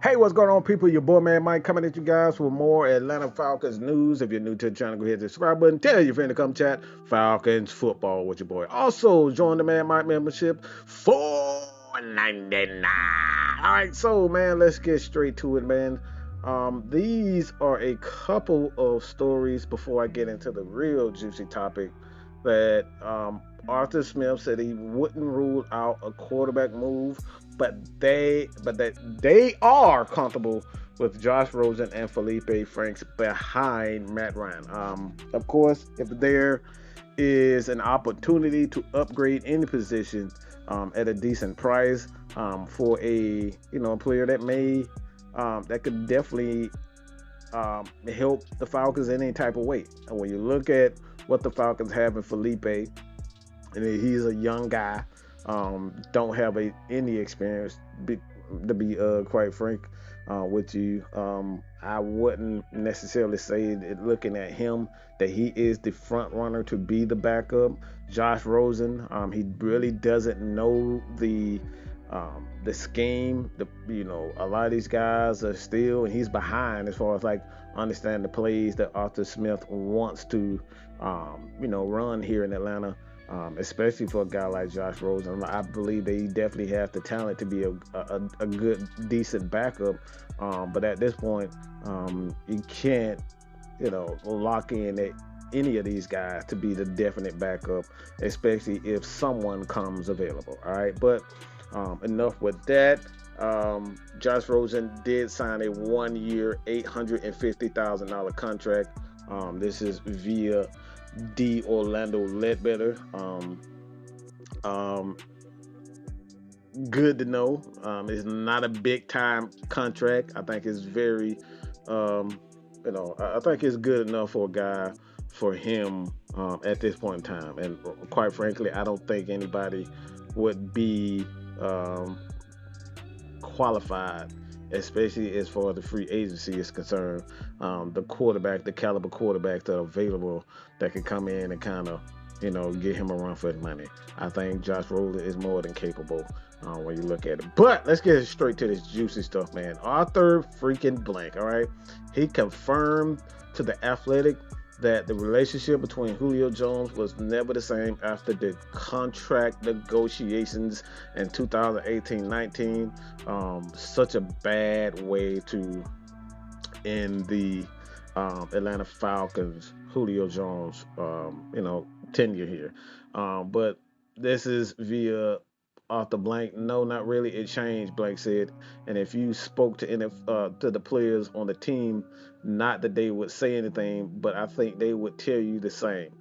Hey, what's going on, people? Your boy, man, Mike, coming at you guys with more Atlanta Falcons news. If you're new to the channel, go ahead and subscribe button. Tell your friend to come chat Falcons football with your boy. Also, join the Man Mike membership for $4.99. All right, so, man, let's get straight to it, man. These are a couple of stories before I get into the real juicy topic that Arthur Smith said he wouldn't rule out a quarterback move, but they are comfortable with Josh Rosen and Felipe Franks behind Matt Ryan. Of course, if there is an opportunity to upgrade any position at a decent price for a player that may that could definitely help the Falcons in any type of way. And when you look at what the Falcons have in Felipe, and he's a young guy, don't have any experience. To be quite frank with you, I wouldn't necessarily say that looking at him that he is the front runner to be the backup. Josh Rosen, he really doesn't know the scheme. A lot of these guys are still, and he's behind as far as like understanding the plays that Arthur Smith wants to run here in Atlanta. Especially for a guy like Josh Rosen, I believe they definitely have the talent to be a good, decent backup. But at this point, you can't, lock in any of these guys to be the definite backup, especially if someone comes available. All right, but enough with that. Josh Rosen did sign a 1-year, $850,000 contract. This is via D. Orlando Ledbetter. Good to know. It's not a big time contract. I think it's very, I think it's good enough for a guy for him at this point in time. And quite frankly, I don't think anybody would be qualified, especially as far as the free agency is concerned. The caliber quarterbacks that are available that can come in and kind of, get him a run for his money. I think Josh Rosen is more than capable when you look at it. But let's get straight to this juicy stuff, man. Arthur freaking Blank, all right? He confirmed to The Athletic that the relationship between Julio Jones was never the same after the contract negotiations in 2018-19. Such a bad way to end the Atlanta Falcons Julio Jones tenure here. But this is via Arthur Blank. No, not really. It changed, Blank said. And if you spoke to the players on the team, not that they would say anything, but I think they would tell you the same.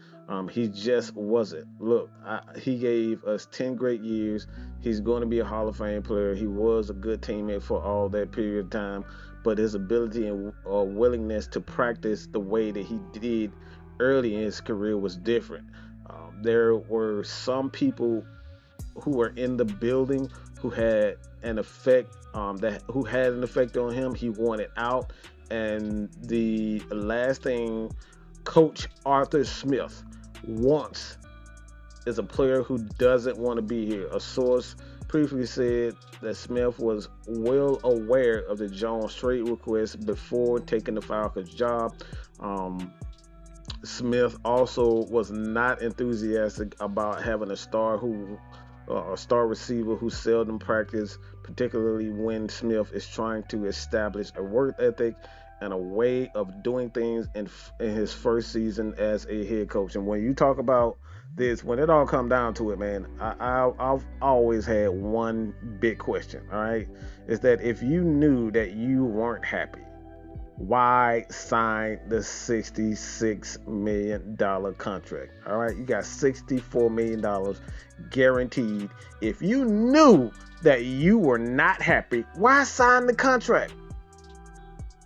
He just wasn't. Look, he gave us 10 great years. He's going to be a Hall of Fame player. He was a good teammate for all that period of time, but his ability and willingness to practice the way that he did early in his career was different. There were some people who were in the building who had an effect on him. He wanted out, and the last thing Coach Arthur Smith wants is a player who doesn't want to be here. A source previously said that Smith was well aware of the Jones trade request before taking the Falcons job. Smith also was not enthusiastic about having a star receiver who seldom practiced, particularly when Smith is trying to establish a work ethic and a way of doing things in his first season as a head coach. And when you talk about this, when it all comes down to it, man, I've always had one big question, all right? Is that if you knew that you weren't happy, why sign the $66 million contract? All right, you got $64 million guaranteed. If you knew that you were not happy, why sign the contract?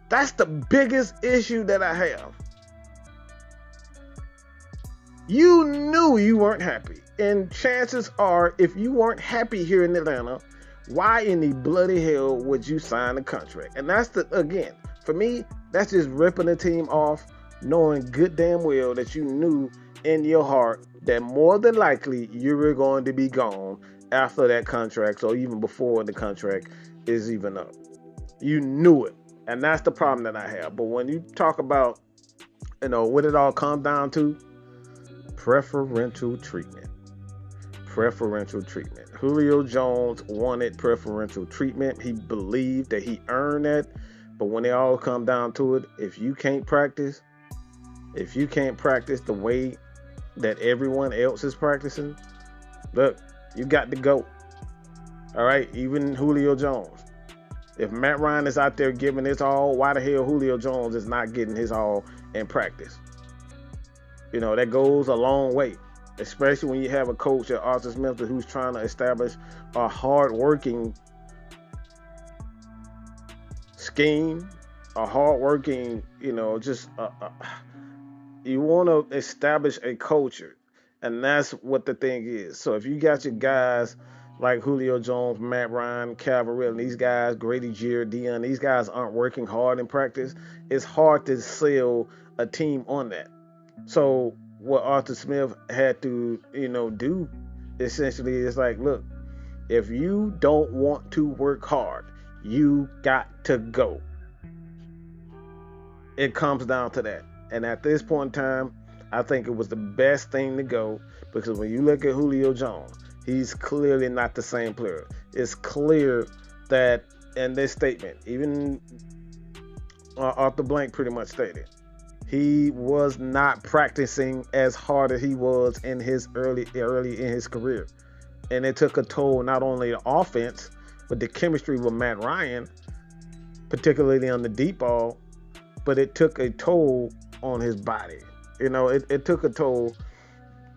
That's the biggest issue that I have. You knew you weren't happy, and chances are, if you weren't happy here in Atlanta, why in the bloody hell would you sign the contract? And that's again, for me, that's just ripping the team off, knowing good damn well that you knew in your heart that more than likely you were going to be gone after that contract, or even before the contract is even up. You knew it. And that's the problem that I have. But when you talk about, what it all comes down to, preferential treatment. Preferential treatment. Julio Jones wanted preferential treatment. He believed that he earned that. But when it all come down to it, if you can't practice the way that everyone else is practicing, look, you got to go. All right, even Julio Jones. If Matt Ryan is out there giving his all, why the hell Julio Jones is not getting his all in practice? That goes a long way, especially when you have a coach at Arthur Smith who's trying to establish a hard-working scheme, a hard-working, you want to establish a culture, and that's what the thing is. So if you got your guys like Julio Jones, Matt Ryan, Calvary, and these guys, Grady Jarrett, Dion, these guys aren't working hard in practice, it's hard to sell a team on that. So what Arthur Smith had to, do essentially is like, look, if you don't want to work hard, you got to go. It comes down to that. And at this point in time, I think it was the best thing to go, because when you look at Julio Jones, he's clearly not the same player. It's clear that in this statement, even Arthur Blank pretty much stated, he was not practicing as hard as he was in his early in his career. And it took a toll not only the offense, but the chemistry with Matt Ryan, particularly on the deep ball, but it took a toll on his body. It took a toll,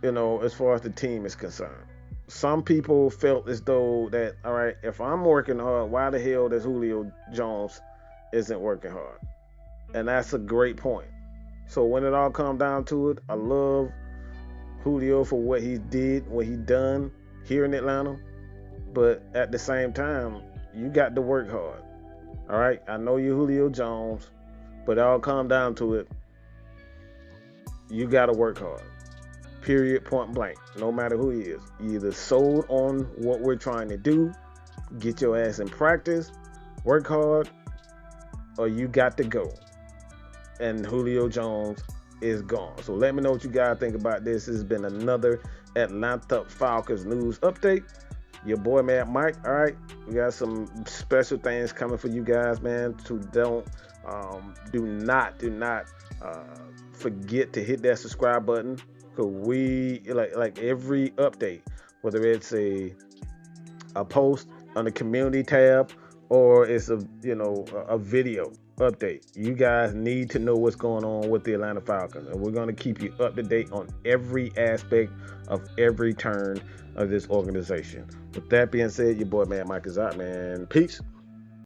as far as the team is concerned. Some people felt as though that, all right, if I'm working hard, why the hell does Julio Jones isn't working hard? And that's a great point. So when it all comes down to it, I love Julio for what he did, what he done here in Atlanta. But at the same time, you got to work hard. All right, I know you're Julio Jones, but it all comes down to it. You got to work hard. Period, point blank. No matter who he is. You either sold on what we're trying to do, get your ass in practice, work hard, or you got to go. And Julio Jones is gone. So let me know what you guys think about this. This has been another Atlanta Falcons news update. Your boy Mad Mike. All right, we got some special things coming for you guys, man. So do not forget to hit that subscribe button, because we like every update, whether it's a post on the community tab or it's a video update. You guys need to know what's going on with the Atlanta Falcons, and we're going to keep you up to date on every aspect of every turn of this organization. With that being said, your boy Man Mike is out, man. Peace.